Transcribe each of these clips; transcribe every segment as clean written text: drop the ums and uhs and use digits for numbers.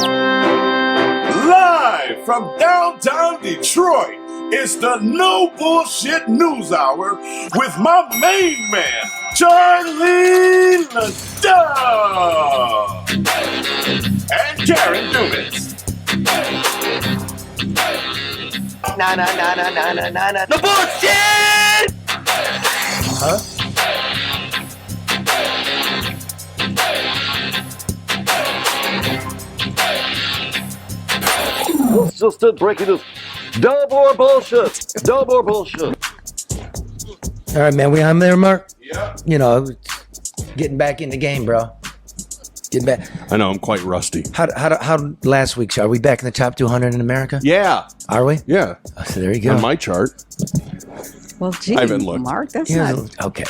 Live from downtown Detroit, it's the No Bullshit News Hour with my main man, Charlie LeDuff and Karen Dumas. No bullshit! Huh? Just breaking news. Double or bullshit. Double or bullshit. All right, man. I'm there, Mark. Yeah. You know, getting back in the game, bro. Getting back. I know, I'm quite rusty. How last week? Are we back in the top 200 in America? Yeah. Are we? Yeah. So there you go. On my chart. Well, gee, I haven't looked. Mark, that's Yeah, not... okay.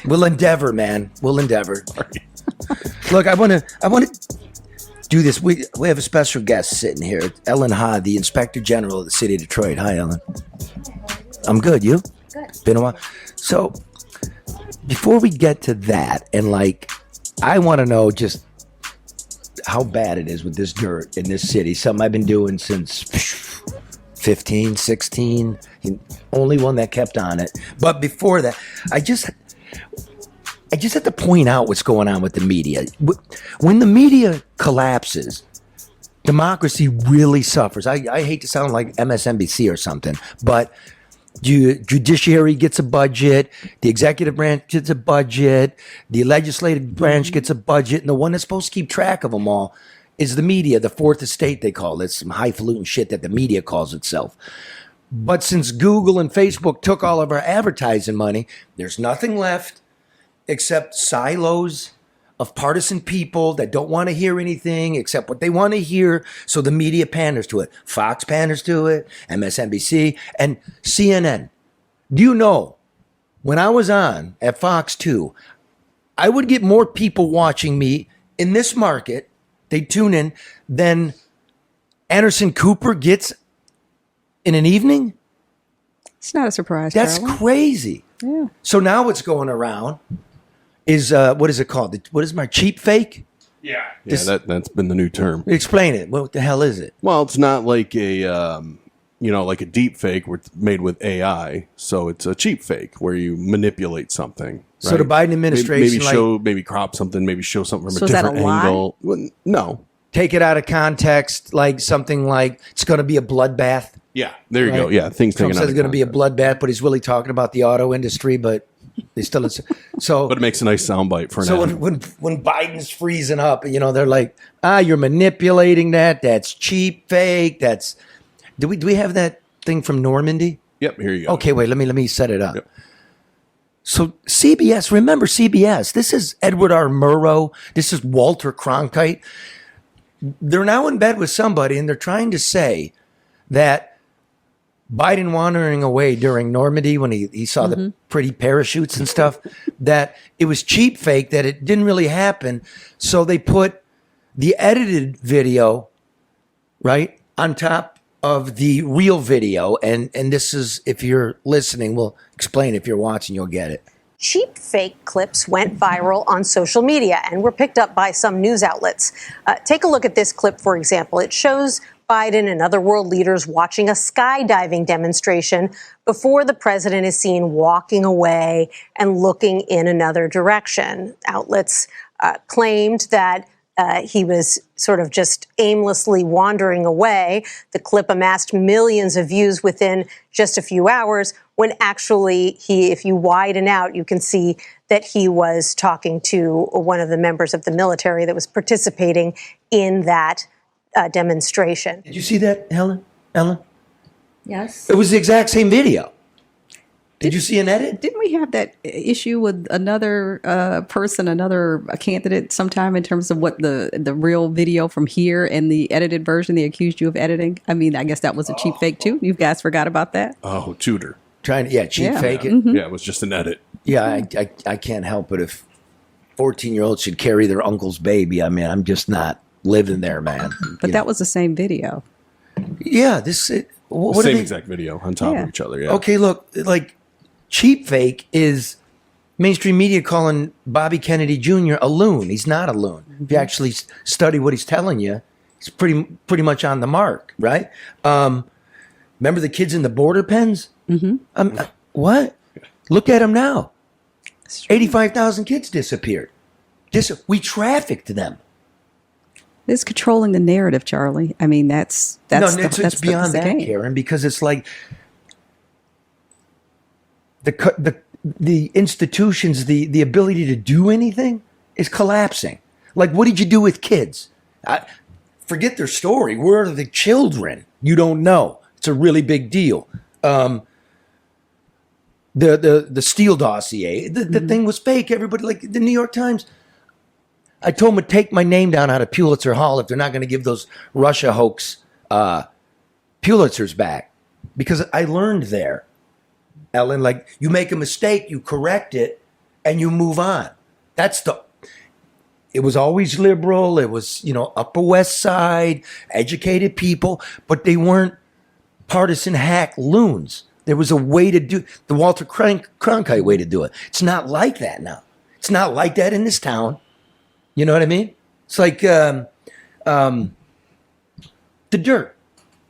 We'll endeavor, man. We'll endeavor. Look, I want to do this. We have a special guest sitting here, Ellen Ha, the Inspector General of the City of Detroit. Hi, Ellen. I'm good. You? Good. Been a while. So, before we get to that, and I want to know just how bad it is with this dirt in this city. Something I've been doing since 15, 16. Only one that kept on it. But before that, I just have to point out what's going on with the media. When the media collapses, democracy really suffers. I hate to sound like MSNBC or something, but judiciary gets a budget, the executive branch gets a budget, the legislative branch gets a budget, and the one that's supposed to keep track of them all is the media, the fourth estate they call it. It's some highfalutin shit that the media calls itself. But since Google and Facebook took all of our advertising money, there's nothing left except silos of partisan people that don't want to hear anything except what they want to hear. So the media panders to it. Fox panders to it, MSNBC, and CNN. Do you know, when I was on at Fox 2, I would get more people watching me in this market, they tune in, than Anderson Cooper gets in an evening? It's not a surprise, That's Charlie. crazy. Yeah. So now what's going around is, what is it called? What is my cheap fake? Yeah. This- That's been the new term. Explain it. What the hell is it? Well, it's not like like a deep fake made with AI. So it's a cheap fake where you manipulate something. So the Biden administration, maybe crop something, maybe show something from So a is that different a lie? angle. Well, no. take it out of context, like something like it's going to be a bloodbath. Yeah, there you Right. go. Yeah, things Trump taken says out it's of going to be a context. bloodbath, but he's really talking about the auto industry. But they still so. But it makes a nice soundbite for So now. when Biden's freezing up, they're like, you're manipulating that. That's cheap, fake. That's do we have that thing from Normandy? Yep, here you go. Okay, wait. Let me set it up. Yep. So CBS, remember CBS? This is Edward R. Murrow. This is Walter Cronkite. They're now in bed with somebody, and they're trying to say that Biden wandering away during Normandy when he saw the pretty parachutes and stuff, that it was cheap fake, that it didn't really happen. So they put the edited video, right, on top of the real video. And this is, if you're listening, we'll explain. If you're watching, you'll get it. Cheap fake clips went viral on social media and were picked up by some news outlets. Take a look at this clip, for example. It shows Biden and other world leaders watching a skydiving demonstration before the president is seen walking away and looking in another direction. Outlets claimed that he was sort of just aimlessly wandering away. The clip amassed millions of views within just a few hours, when actually if you widen out, you can see that he was talking to one of the members of the military that was participating in that demonstration. Did you see that, Ellen? Yes. It was the exact same video. Did you see an edit? Didn't we have that issue with another person, another candidate sometime in terms of what the real video from here and the edited version they accused you of editing? I mean, I guess that was a cheap fake too. You guys forgot about that? Oh, Tudor. Cheap fake it. Yeah, it was just an edit. Yeah, I can't help it if 14-year-olds should carry their uncle's baby. I mean, I'm just not living there, man. But that was the same video. Yeah, what are Same they- exact video on top of each other. Yeah. Okay, look, like cheap fake is mainstream media calling Bobby Kennedy Jr. a loon. He's not a loon. If you actually study what he's telling you, It's pretty much on the mark, right? Remember the kids in the border pens? Mm-hmm. What? Look at them now. 85,000 kids disappeared. We trafficked them. It's controlling the narrative, Charlie. I mean, it's beyond that, Karen, because it's like the institutions, the ability to do anything is collapsing. Like, what did you do with kids? Forget their story. Where are the children? You don't know. It's a really big deal. The Steele dossier, the thing was fake. Everybody, like the New York Times. I told them to take my name down out of Pulitzer Hall if they're not going to give those Russia hoax Pulitzers back. Because I learned there, Ellen, like, you make a mistake, you correct it, and you move on. It was always liberal. It was, Upper West Side, educated people, but they weren't partisan hack loons. There was a way to do the Walter Cronkite way to do it. It's not like that now. It's not like that in this town. You know what I mean? It's like the dirt.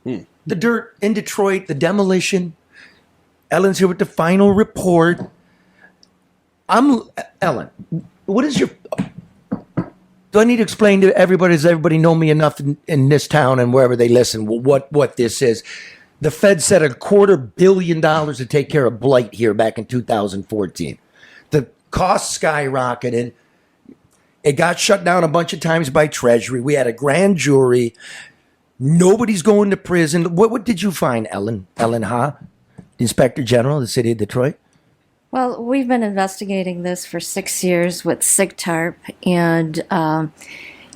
The dirt in Detroit, the demolition. Ellen's here with the final report. Ellen, what is your... Do I need to explain to everybody? Does everybody know me enough in this town and wherever they listen what this is? The Fed said $250 million to take care of blight here back in 2014. The cost skyrocketed. It got shut down a bunch of times by Treasury. We had a grand jury. Nobody's going to prison. What did you find, Ellen? Ellen Ha, Inspector General of the City of Detroit? Well, we've been investigating this for 6 years with SIGTARP, and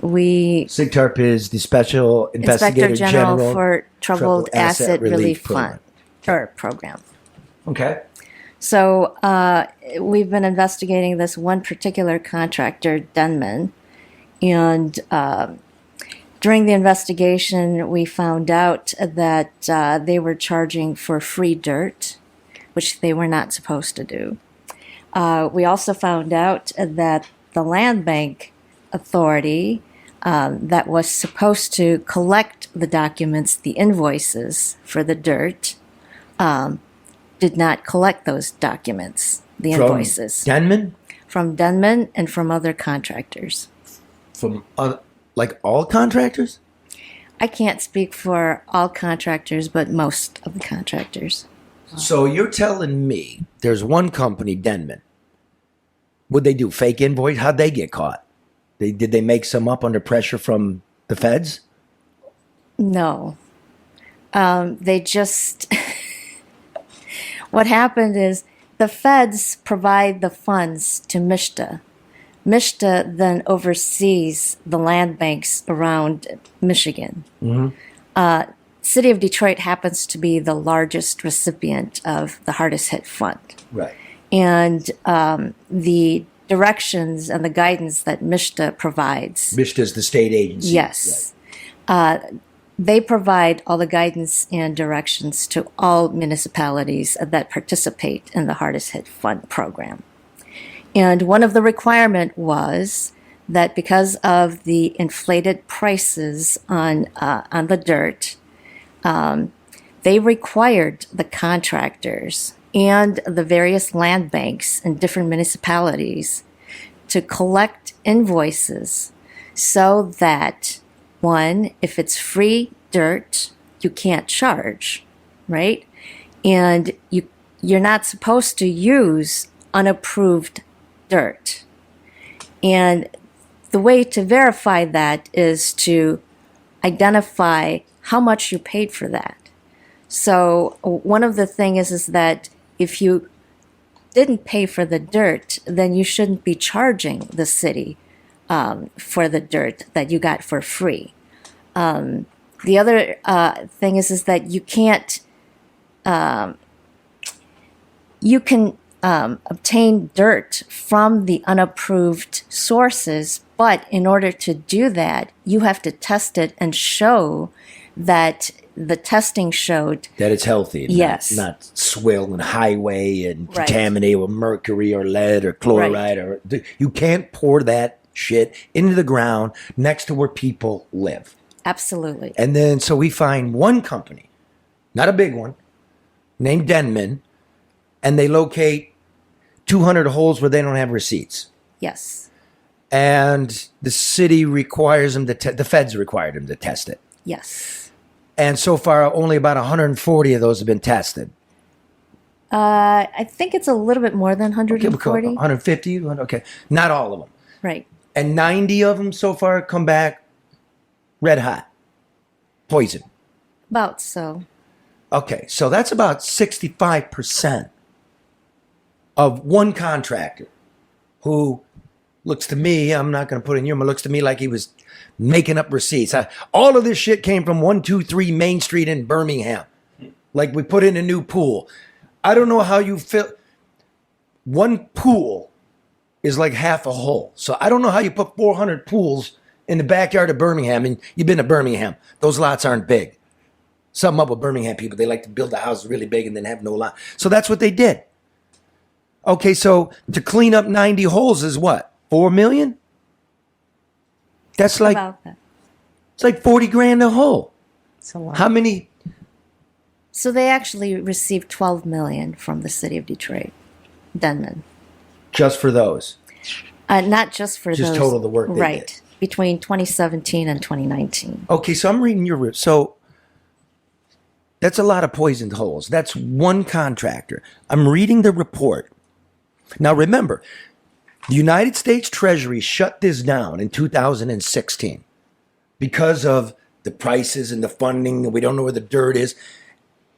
SIGTARP is the Special Investigator General for Troubled Asset Relief Fund or program. Okay. So we've been investigating this one particular contractor, Denman, and during the investigation, we found out that they were charging for free dirt, which they were not supposed to do. We also found out that the Land Bank Authority that was supposed to collect the documents, the invoices for the dirt, did not collect those documents, the invoices. Denman? From Denman and from other contractors. From like all contractors? I can't speak for all contractors, but most of the contractors. So you're telling me there's one company, Denman. What'd they do? Fake invoice? How'd they get caught? Did they make some up under pressure from the feds? No. They just... What happened is the feds provide the funds to MSHDA. MSHDA then oversees the land banks around Michigan. Mm-hmm. City of Detroit happens to be the largest recipient of the hardest hit fund. Right. And the directions and the guidance that MSHDA provides. MSHDA is the state agency. Yes. Right. They provide all the guidance and directions to all municipalities that participate in the hardest hit fund program. And one of the requirement was that because of the inflated prices on the dirt, they required the contractors and the various land banks in different municipalities to collect invoices so that, one, if it's free dirt, you can't charge, right? And you're not supposed to use unapproved dirt. And the way to verify that is to identify how much you paid for that. So one of the things is that if you didn't pay for the dirt, then you shouldn't be charging the city for the dirt that you got for free. The other thing is that you can't, you can obtain dirt from the unapproved sources, but in order to do that, you have to test it and show that the testing showed that it's healthy. Yes. Not swill and highway and contaminated with mercury or lead or chloride. Or you can't pour that shit into the ground next to where people live. Absolutely. And then so we find one company, not a big one, named Denman, and they locate 200 holes where they don't have receipts. Yes. And the city requires them to, the feds required them to test it. Yes. And so far, only about 140 of those have been tested. I think it's a little bit more than Okay, 140. 150? Okay. Not all of them. Right. And 90 of them so far come back red hot. Poison. About so. Okay, so that's about 65% of one contractor who looks to me, I'm not going to put in humor, looks to me like he was making up receipts. All of this shit came from 123 Main Street in Birmingham. Like we put in a new pool. I don't know how you feel. One pool is like half a hole. So I don't know how you put 400 pools in the backyard of Birmingham. And you've been to Birmingham. Those lots aren't big. Something up with Birmingham people. They like to build the houses really big and then have no lot. So that's what they did. Okay, so to clean up 90 holes is what? 4 million? That's like, About that. it's like 40 grand a hole. It's a lot. How many? So they actually received $12 million from the city of Detroit, Denman. Just for those. Not just for Just those. total the work they right. did. Between 2017 and 2019. Okay, so I'm reading your, so that's a lot of poisoned holes. That's one contractor. I'm reading the report. Now remember, the United States Treasury shut this down in 2016 because of the prices and the funding, and we don't know where the dirt is.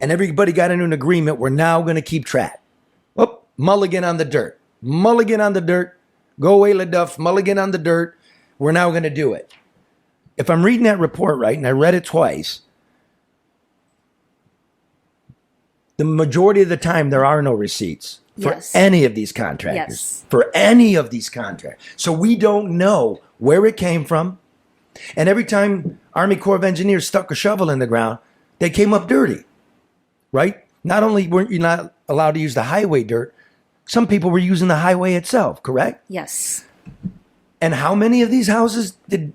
And everybody got into an agreement. We're now going to keep track. Oh, mulligan on the dirt. Mulligan on the dirt. Go away, LeDuff. Mulligan on the dirt. We're now going to do it. If I'm reading that report right, and I read it twice, the majority of the time there are no receipts for Yes. any of these contractors. Yes. For any of these contractors. So we don't know where it came from. And every time Army Corps of Engineers stuck a shovel in the ground, they came up dirty. Right? Not only weren't you not allowed to use the highway dirt, some people were using the highway itself, correct? Yes. And how many of these houses did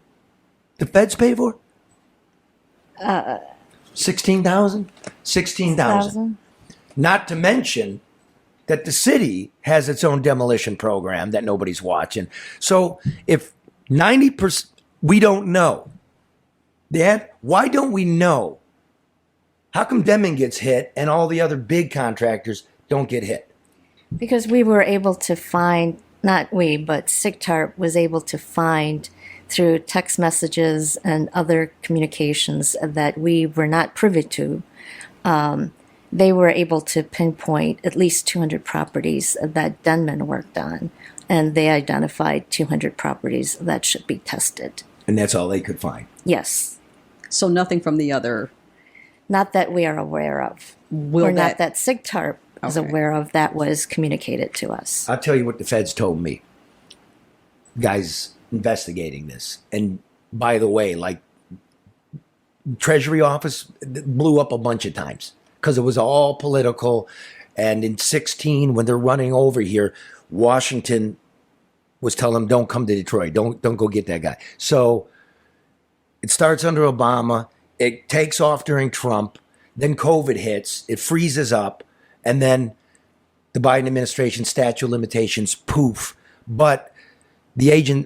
the feds pay for? 16,000? 16,000. Not to mention that the city has its own demolition program that nobody's watching. So if 90%, we don't know. Why don't we know? How come Denman gets hit and all the other big contractors don't get hit? Because we were able to find, not we, but SIGTARP was able to find through text messages and other communications that we were not privy to. They were able to pinpoint at least 200 properties that Denman worked on, and they identified 200 properties that should be tested. And that's all they could find. Yes. So nothing from the other. Not that we are aware of. Will or not that- that SIGTARP is Okay. aware of that was communicated to us. I'll tell you what the feds told me. Guys investigating this. And by the way, like Treasury office blew up a bunch of times because it was all political. And in 16, when they're running over here, Washington was telling them, don't come to Detroit. Don't go get that guy. So it starts under Obama. It takes off during Trump. Then COVID hits. It freezes up. And then the Biden administration statute of limitations, poof. But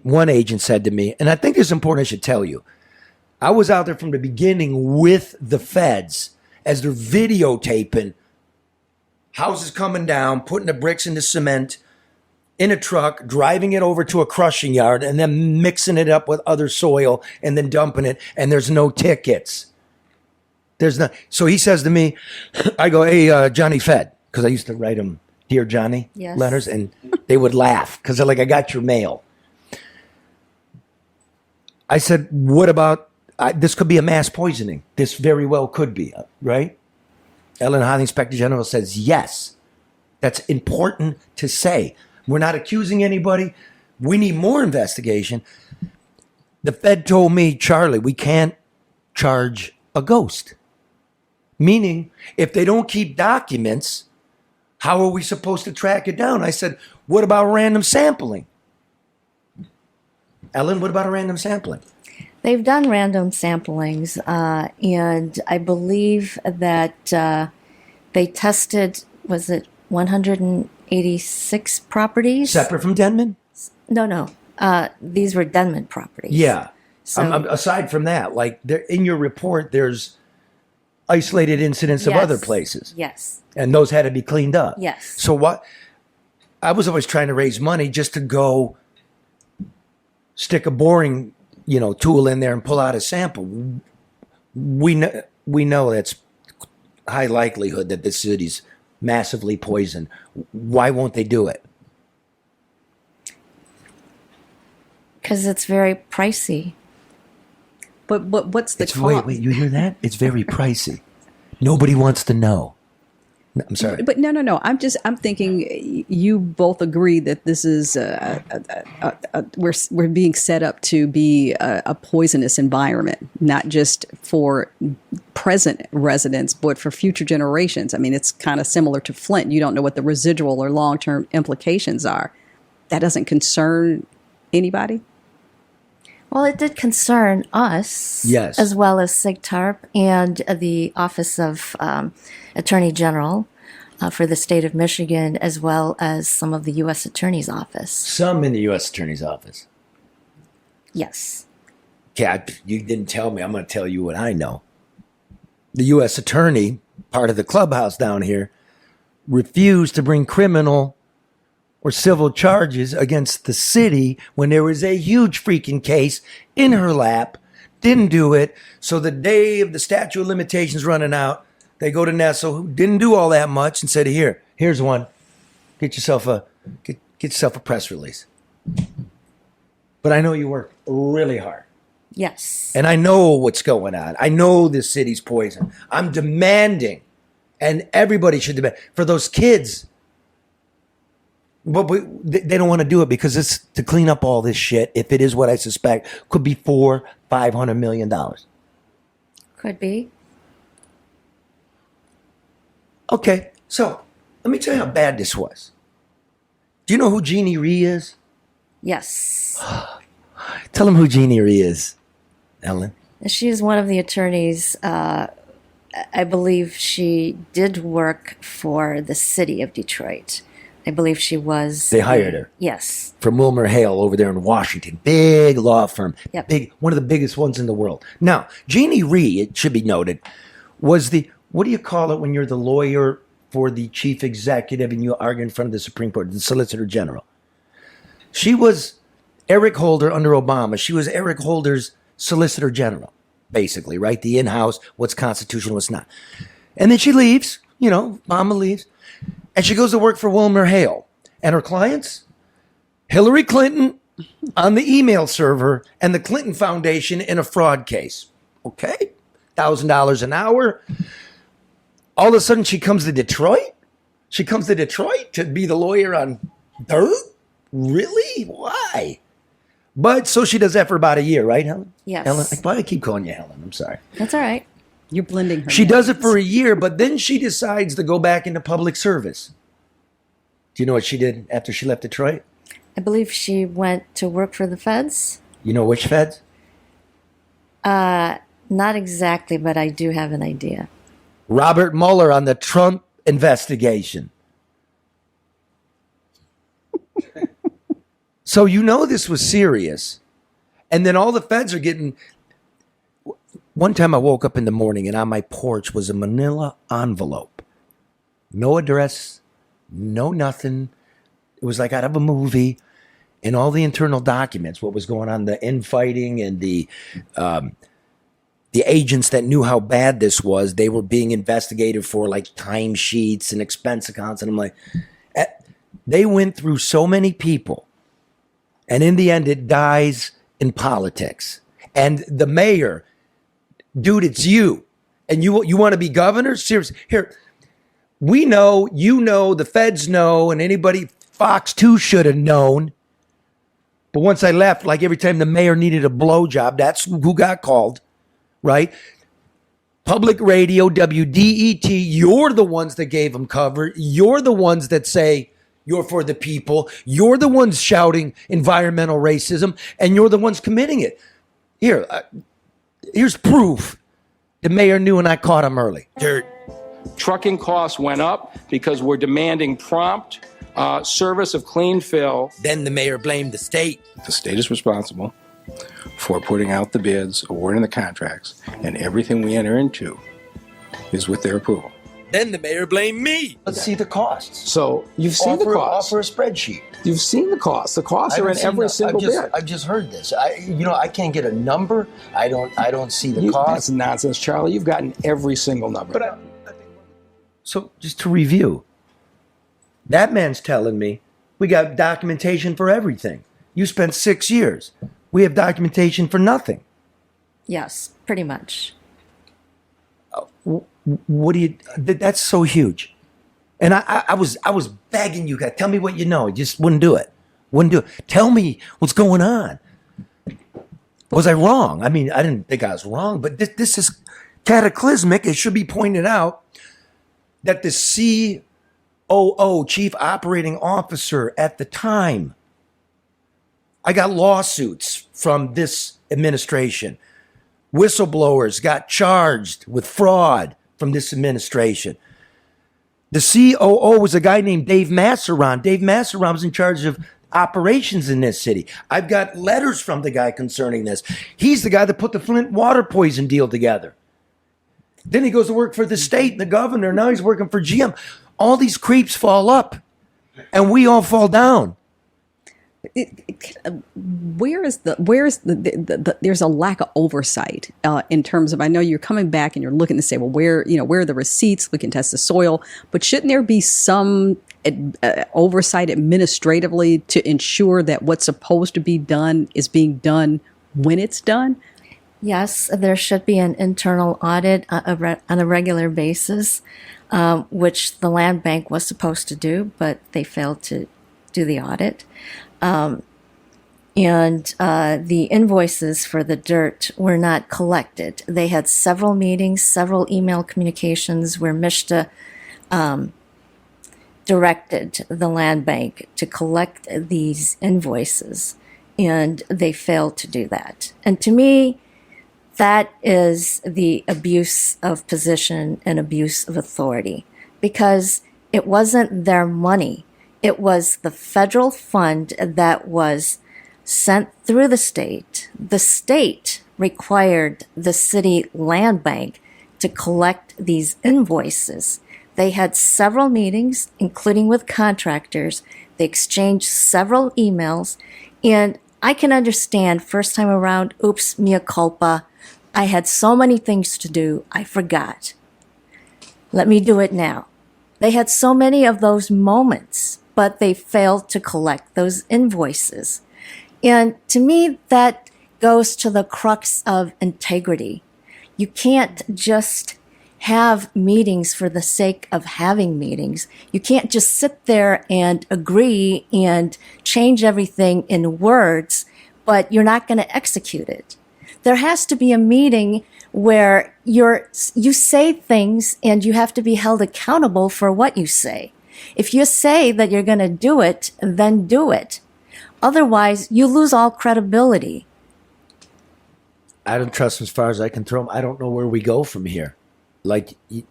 one agent said to me, and I think it's important I should tell you, I was out there from the beginning with the feds as they're videotaping houses coming down, putting the bricks into cement in a truck, driving it over to a crushing yard, and then mixing it up with other soil and then dumping it, and there's no tickets. There's not. So he says to me, I go, hey, Johnny Fed, because I used to write him Dear Johnny Yes. letters, and they would laugh because they're like, I got your mail. I said, what about, this could be a mass poisoning. This very well could be, right? Ellen High Inspector General says, yes. That's important to say. We're not accusing anybody. We need more investigation. The Fed told me, Charlie, we can't charge a ghost. Meaning, if they don't keep documents, how are we supposed to track it down? I said, what about random sampling? Ellen, what about a random sampling? They've done random samplings, and I believe that they tested, was it 186 properties? Separate from Denman? No. These were Denman properties. Yeah. So, Aside from that, like in your report, there's isolated incidents of Yes. other places. yes. And those had to be cleaned up. Yes. So what? I was always trying to raise money just to go stick a boring, tool in there and pull out a sample. We know that's high likelihood that this city's massively poisoned. Why won't they do it? Because it's very pricey. But what's the Wait, you hear that? It's very pricey. Nobody wants to know. I'm sorry. But no. I'm thinking you both agree that this is we're being set up to be a poisonous environment, not just for present residents, but for future generations. I mean, it's kind of similar to Flint. You don't know what the residual or long-term implications are. That doesn't concern anybody? Well, it did concern us, Yes. as well as SIGTARP and the Office of Attorney General for the state of Michigan, as well as some of the U.S. Attorney's Office. Some in the U.S. Attorney's Office. Yes. Okay, you didn't tell me. I'm going to tell you what I know. The U.S. Attorney, part of the clubhouse down here, refused to bring criminal or civil charges against the city when there was a huge freaking case in her lap. Didn't do it. So the day of the statute of limitations running out, they go to Nessel, who didn't do all that much, and said, here's one. Get yourself a press release. But I know you work really hard. Yes. And I know what's going on. I know this city's poison. I'm demanding, and everybody should demand, for those kids. But they don't want to do it because it's to clean up all this shit. If it is what I suspect, could be $400-500 million. Could be. Okay, so let me tell you how bad this was. Do you know who Jeannie Rhee is? Yes. Tell them who Jeannie Rhee is, Ellen. She is one of the attorneys. I believe she did work for the city of Detroit. I believe she was. They hired her. Yes. From Wilmer Hale over there in Washington. Big law firm. Yep. One of the biggest ones in the world. Now, Jeannie Rhee, it should be noted, was what do you call it when you're the lawyer for the chief executive and you argue in front of the Supreme Court, the Solicitor General? She was Eric Holder under Obama. She was Eric Holder's Solicitor General, basically, right? The in-house, what's constitutional, what's not. And then she leaves, Mama leaves. And she goes to work for Wilmer Hale. And her clients? Hillary Clinton on the email server and the Clinton Foundation in a fraud case. Okay? $1,000 an hour. All of a sudden, she comes to Detroit? She comes to Detroit to be the lawyer on dirt? Really? Why? But so she does that for about a year, right, Helen? Yes. Helen? Why do I keep calling you Helen? I'm sorry. That's all right. You're blending her. She does it names. for a year, but then she decides to go back into public service. Do you know what she did after she left Detroit? I believe she went to work for the feds. You know which feds? Not exactly, but I do have an idea. Robert Mueller on the Trump investigation. So this was serious. And then all the feds are getting... One time I woke up in the morning and on my porch was a manila envelope. No address, no nothing. It was like out of a movie. And all the internal documents, what was going on, the infighting and the agents that knew how bad this was, they were being investigated for like timesheets and expense accounts. And I'm like, they went through so many people. And in the end, it dies in politics. And the mayor... Dude, it's you. And you want to be governor? Seriously. Here, we know, the feds know, and anybody, Fox 2 should have known. But once I left, like every time the mayor needed a blowjob, that's who got called, right? Public radio, WDET, you're the ones that gave them cover. You're the ones that say you're for the people. You're the ones shouting environmental racism, and you're the ones committing it. Here, here's proof. The mayor knew and I caught him early. Dirt. Trucking costs went up because we're demanding prompt service of clean fill. Then the mayor blamed the state. The state is responsible for putting out the bids, awarding the contracts, and everything we enter into is with their approval. Then the mayor blamed me. Let's see the costs. So you've seen the costs. Offer a spreadsheet. You've seen the costs. The costs are in every single bid. I've just heard this. I can't get a number. I don't see the cost. That's nonsense, Charlie. You've gotten every single number. So just to review, that man's telling me we got documentation for everything. You spent 6 years. We have documentation for nothing. Yes, pretty much. What do you? That's so huge. And I was begging you guys, tell me what you know. You just wouldn't do it. Wouldn't do it. Tell me what's going on. Was I wrong? I mean, I didn't think I was wrong, but this is cataclysmic. It should be pointed out that the COO, Chief Operating Officer at the time, I got lawsuits from this administration. Whistleblowers got charged with fraud from this administration. The COO was a guy named Dave Masseron. Dave Masseron was in charge of operations in this city. I've got letters from the guy concerning this. He's the guy that put the Flint water poison deal together. Then he goes to work for the state and the governor. Now he's working for GM. All these creeps fall up and we all fall down. There's a lack of oversight in terms of, I know you're coming back and you're looking to say, well, where are the receipts? We can test the soil, but shouldn't there be some oversight administratively to ensure that what's supposed to be done is being done when it's done? Yes, there should be an internal audit on a regular basis, which the land bank was supposed to do, but they failed to do the audit. And the invoices for the dirt were not collected. They had several meetings, several email communications where MISHTA directed the land bank to collect these invoices, and they failed to do that. And to me, that is the abuse of position and abuse of authority, because it wasn't their money. It was the federal fund that was sent through the state. The state required the city land bank to collect these invoices. They had several meetings, including with contractors. They exchanged several emails. And I can understand first time around, oops, mea culpa. I had so many things to do, I forgot. Let me do it now. They had so many of those moments, but they failed to collect those invoices. And to me, that goes to the crux of integrity. You can't just have meetings for the sake of having meetings. You can't just sit there and agree and change everything in words, but you're not going to execute it. There has to be a meeting where you say things and you have to be held accountable for what you say. If you say that you're going to do it, then do it. Otherwise, you lose all credibility. I don't trust him as far as I can throw him. I don't know where we go from here. Like, you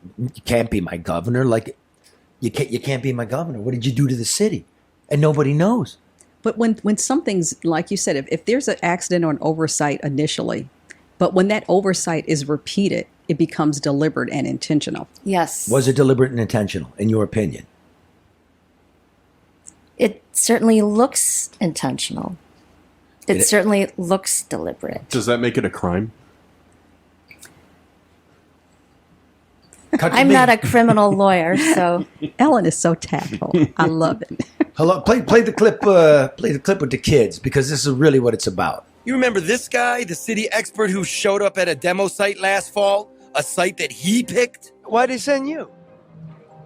can't be my governor. Like, you can't be my governor. What did you do to the city? And nobody knows. But when something's, like you said, if there's an accident or an oversight initially, but when that oversight is repeated, it becomes deliberate and intentional. Yes. Was it deliberate and intentional, in your opinion? It certainly looks intentional. It certainly looks deliberate. Does that make it a crime? I'm not a criminal lawyer, so Ellen is so tactful. I love it. Hello, play the clip. Play the clip with the kids, because this is really what it's about. You remember this guy, the city expert who showed up at a demo site last fall? A site that he picked? Why'd they send you?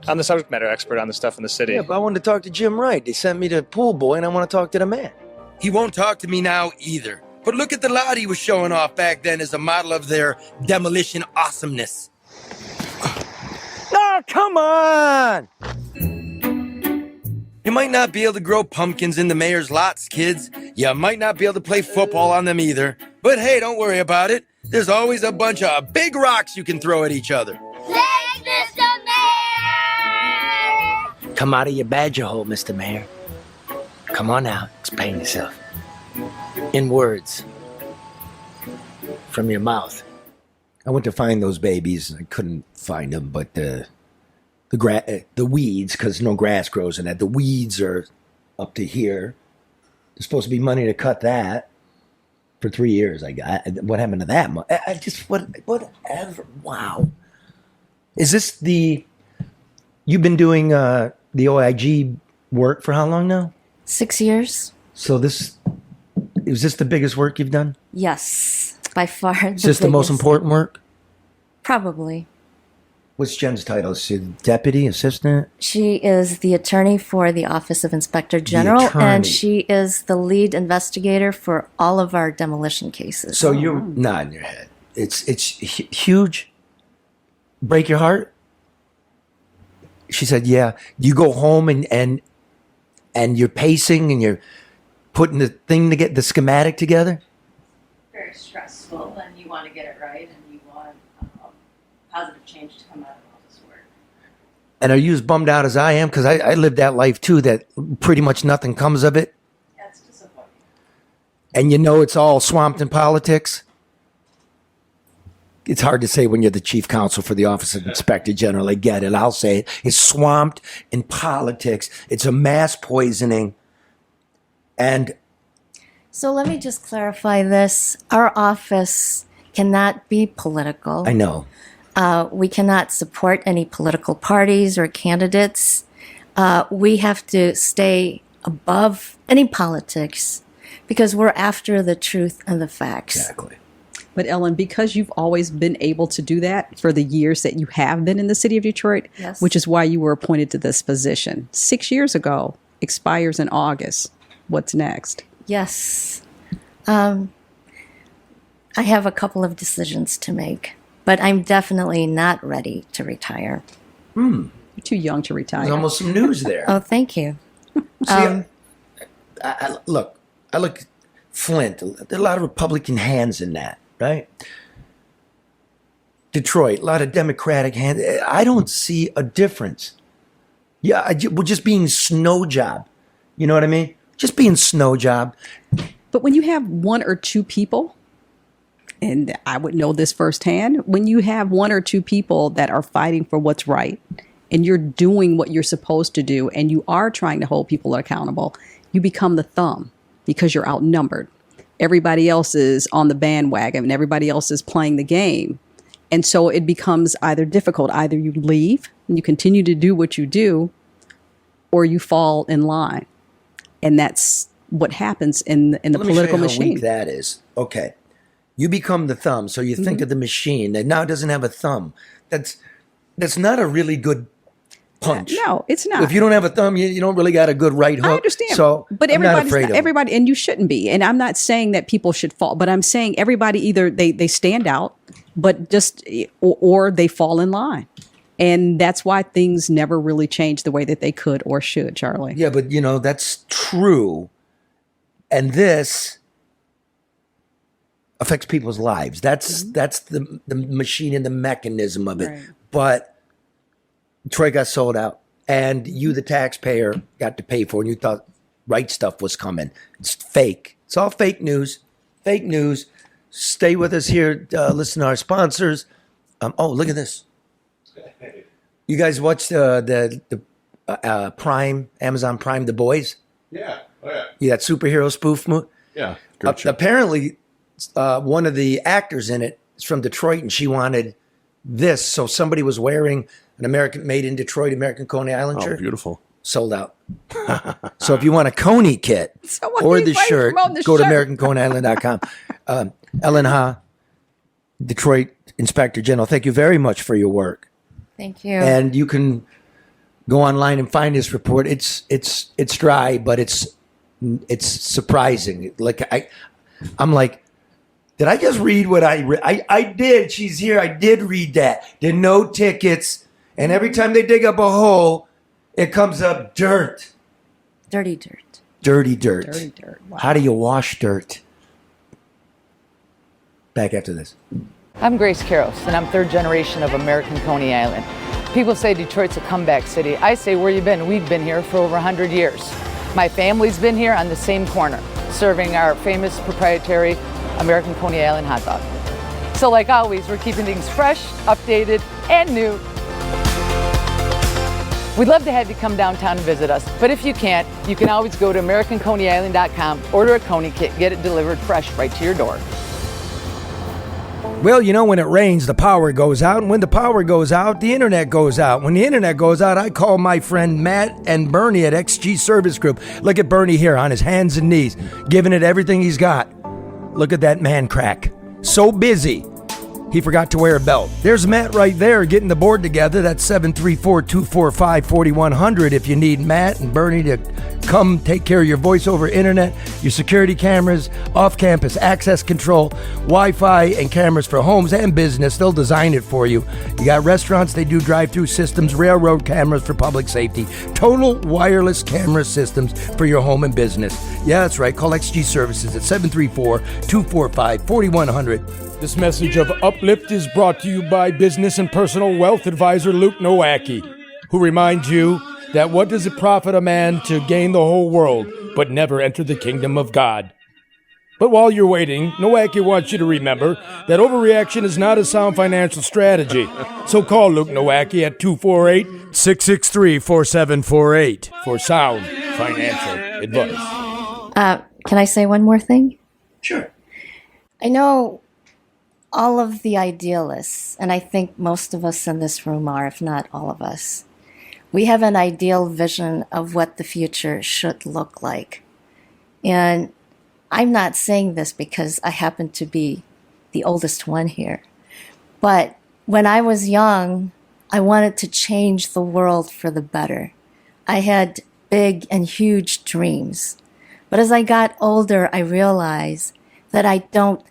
I'm the subject matter expert on the stuff in the city. Yeah, but I wanted to talk to Jim Wright. They sent me to Pool Boy, and I want to talk to the man. He won't talk to me now either. But look at the lot he was showing off back then as a model of their demolition awesomeness. Oh, come on! You might not be able to grow pumpkins in the mayor's lots, kids. You might not be able to play football on them either. But hey, don't worry about it. There's always a bunch of big rocks you can throw at each other. Thanks, Mr. Mayor! Come out of your badger hole, Mr. Mayor. Come on out. Explain yourself. In words. From your mouth. I went to find those babies. I couldn't find them, but the weeds, because no grass grows in that. The weeds are up to here. There's supposed to be money to cut that. For 3 years, I got. What happened to that? I just whatever. Wow. Is this the? You've been doing the OIG work for how long now? 6 years. So is this the biggest work you've done? Yes, by far. Is this the most important work? Probably. What's Jen's title? Is she deputy, assistant? She is the attorney for the Office of Inspector General, and she is the lead investigator for all of our demolition cases. So you're nodding your head. It's huge. Break your heart? She said, yeah. You go home and you're pacing and you're putting the thing to get the schematic together? Very stressful, and you want to get it right, and you want positive change to come out of all this work. And are you as bummed out as I am? Because I lived that life too, that pretty much nothing comes of it. That's disappointing. And you know it's all swamped in politics. It's hard to say when you're the chief counsel for the Office of Inspector General. I get it. I'll say it. It's swamped in politics. It's a mass poisoning. And so let me just clarify this. Our office cannot be political. I know. We cannot support any political parties or candidates. We have to stay above any politics because we're after the truth and the facts. Exactly. But Ellen, because you've always been able to do that for the years that you have been in the city of Detroit, Yes. which is why you were appointed to this position 6 years ago, expires in August. What's next? Yes. I have a couple of decisions to make, but I'm definitely not ready to retire. You're too young to retire. There's almost some news there. Oh, thank you. See, I look at Flint. There are a lot of Republican hands in that, right? Detroit, a lot of Democratic hands. I don't see a difference. Yeah, we're just being snow job. You know what I mean? Just being snow job. But when you have one or two people, and I would know this firsthand, when you have one or two people that are fighting for what's right, and you're doing what you're supposed to do, and you are trying to hold people accountable, you become the thumb because you're outnumbered. Everybody else is on the bandwagon and everybody else is playing the game. And so it becomes either difficult. Either you leave and you continue to do what you do, or you fall in line. And that's what happens in the political machine. How weak that is. Okay. You become the thumb, so you think of the machine that now doesn't have a thumb. That's not a really good punch. No, it's not. If you don't have a thumb, you don't really got a good right hook. I understand. So but I'm not afraid of it. everybody, and you shouldn't be. And I'm not saying that people should fall, but I'm saying everybody either they stand out, but just or they fall in line. And that's why things never really change the way that they could or should, Charlie. Yeah, but that's true. And this affects people's lives. That's the machine and the mechanism of it. Right. But Troy got sold out, and you, the taxpayer, got to pay for it, and you thought right stuff was coming. It's fake. It's all fake news. Fake news. Stay with us here. Listen to our sponsors. Look at this. You guys watch the Prime, Amazon Prime, The Boys? Yeah. Oh, yeah. Yeah, that superhero spoof movie? Yeah. Great show. Apparently, one of the actors in it is from Detroit, and she wanted this. So somebody was wearing an American made in Detroit, American Coney Island shirt. Beautiful. Sold out. So if you want a Coney kit or the shirt, go to AmericanConeyIsland.com. Ellen Ha, Detroit Inspector General, thank you very much for your work. Thank you. And you can go online and find this report. It's dry, but it's surprising. I'm like, did I just read what I read? I did. She's here. I did read that. There are no tickets. And every time they dig up a hole, it comes up dirt. Dirty dirt. Dirty dirt. Dirty dirt. Wow. How do you wash dirt? Back after this. I'm Grace Karros, and I'm third generation of American Coney Island. People say Detroit's a comeback city. I say, where you been? We've been here for over 100 years. My family's been here on the same corner, serving our famous proprietary American Coney Island hot dog. So like always, we're keeping things fresh, updated, and new. We'd love to have you come downtown and visit us, but if you can't, you can always go to AmericanConeyIsland.com, order a Coney kit, get it delivered fresh right to your door. Well, you know, when it rains, the power goes out. And when the power goes out, the internet goes out. When the internet goes out, I call my friend Matt and Bernie at XG Service Group. Look at Bernie here on his hands and knees, giving it everything he's got. Look at that man crack. So busy, he forgot to wear a belt. There's Matt right there getting the board together. That's 734-245-4100 if you need Matt and Bernie to come take care of your voice over internet, your security cameras, off-campus access control, Wi-Fi, and cameras for homes and business. They'll design it for you. You got restaurants, they do drive-through systems, railroad cameras for public safety, total wireless camera systems for your home and business. Yeah, that's right. Call XG Services at 734-245-4100. This message of Uplift is brought to you by business and personal wealth advisor Luke Nowacki, who reminds you that what does it profit a man to gain the whole world but never enter the kingdom of God? But while you're waiting, Nowacki wants you to remember that overreaction is not a sound financial strategy. So call Luke Nowacki at 248-663-4748 for sound financial advice. Can I say one more thing? Sure. I know all of the idealists, and I think most of us in this room are, if not all of us, we have an ideal vision of what the future should look like. And I'm not saying this because I happen to be the oldest one here. But when I was young, I wanted to change the world for the better. I had big and huge dreams. But as I got older, I realized that I don't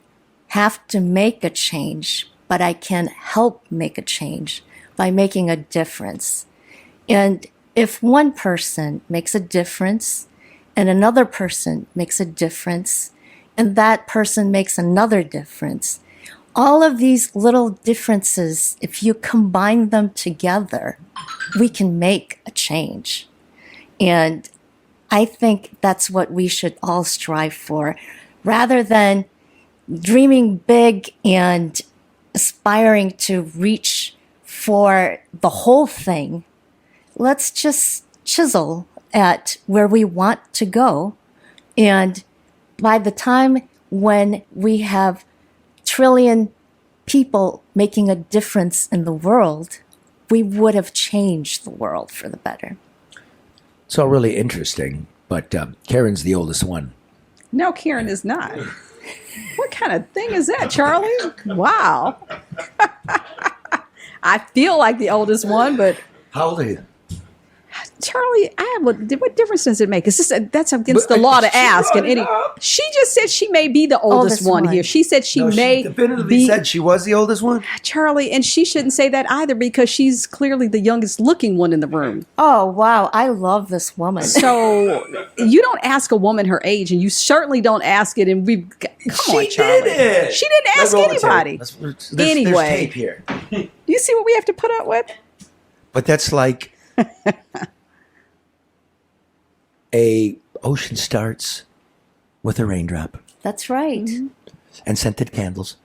have to make a change, but I can help make a change by making a difference. And if one person makes a difference, and another person makes a difference, and that person makes another difference, all of these little differences, if you combine them together, we can make a change. And I think that's what we should all strive for, rather than dreaming big and aspiring to reach for the whole thing. Let's just chisel at where we want to go. And by the time when we have trillion people making a difference in the world, we would have changed the world for the better. It's all really interesting, but Karen's the oldest one. No, Karen is not. What kind of thing is that, Charlie? Wow. I feel like the oldest one, but How old are you? Charlie, what difference does it make? That's against the law to ask. And she just said she may be the oldest one here. She said she definitively said she was the oldest one. Charlie, and she shouldn't say that either because she's clearly the youngest looking one in the room. Oh, wow. I love this woman. So you don't ask a woman her age, and you certainly don't ask it. And come on, Charlie. Did it. She didn't ask anybody. Anyway, there's tape here. You see what we have to put up with? But that's like a ocean starts with a raindrop. That's right. Mm-hmm. And scented candles.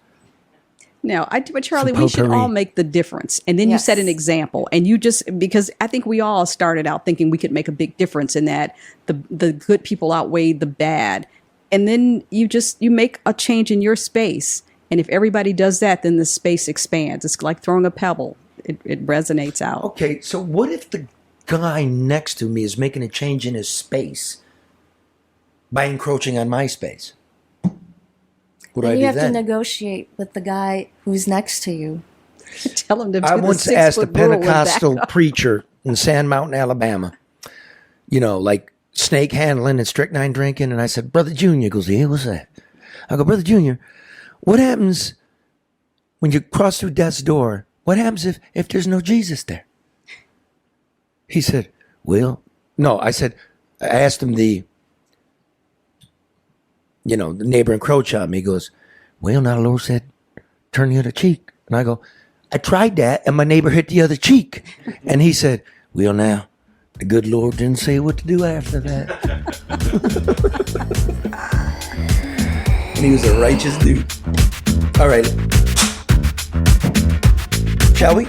Now, but Charlie, we should all make the difference. And then you set an example. And you just, because I think we all started out thinking we could make a big difference in that the good people outweighed the bad. And then you make a change in your space. And if everybody does that, then the space expands. It's like throwing a pebble. It resonates out. Okay, so what if the guy next to me is making a change in his space by encroaching on my space? What do I do then? You have to negotiate with the guy who's next to you. Tell him to do I the once asked a 6-foot rule and back Pentecostal up. preacher in Sand Mountain, Alabama, like snake handling and strychnine drinking, and I said, Brother Junior, he goes, yeah, what's that? I go, Brother Junior, what happens when you cross through death's door? What happens if there's no Jesus there? He said, I said, I asked him the neighbor encroached on me. He goes, well, now the Lord said, turn the other cheek. And I go, I tried that, and my neighbor hit the other cheek. And he said, well, now, the good Lord didn't say what to do after that. And he was a righteous dude. All right. Shall we?